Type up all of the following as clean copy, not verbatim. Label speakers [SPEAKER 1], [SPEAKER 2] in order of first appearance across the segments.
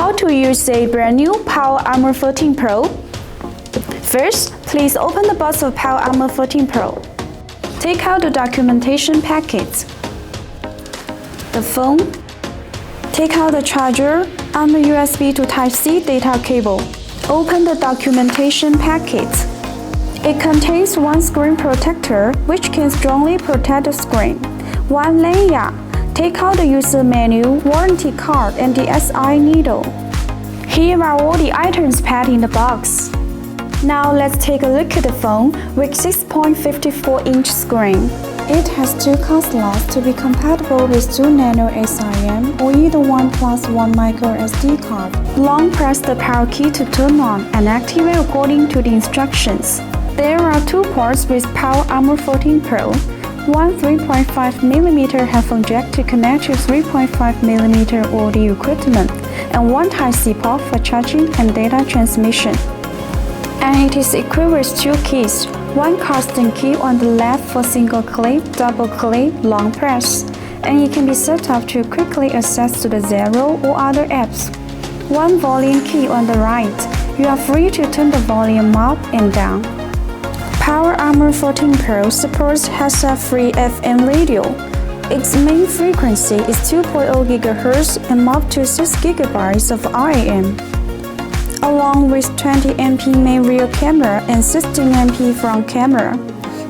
[SPEAKER 1] How to use a brand new Power Armor 14 Pro? First, please open the box of Power Armor 14 Pro. Take out the documentation packet, the phone, take out the charger and the USB to Type-C data cable. Open the documentation packet. It contains one screen protector which can strongly protect the screen, one lanyard. Take out the user manual, warranty card, and the SI needle. Here are all the items packed in the box. Now let's take a look at the phone with 6.54-inch screen. It has two card slots to be compatible with 2 Nano Sim or either 1 plus 1 microSD card. Long press the power key to turn on and activate according to the instructions. There are two ports with Power Armor 14 Pro. One 3.5mm headphone jack to connect to 3.5mm audio equipment, and one Type-C port for charging and data transmission. And it is equipped with two keys, one constant key on the left for single click, double click, long press, and it can be set up to quickly access to the Zero or other apps. One volume key on the right. You are free to turn the volume up and down. Power Armor 14 Pro supports hassle-free FM radio. Its main frequency is 2.0 GHz and up to 6 GB of RAM. Along with 20MP main rear camera and 16MP front camera,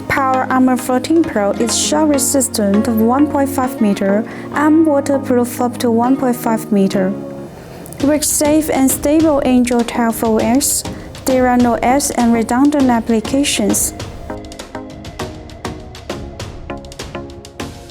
[SPEAKER 1] Power Armor 14 Pro is shock resistant of 1.5 meter and waterproof up to 1.5 meter. With safe and stable Android 12 OS, there are no apps and redundant applications.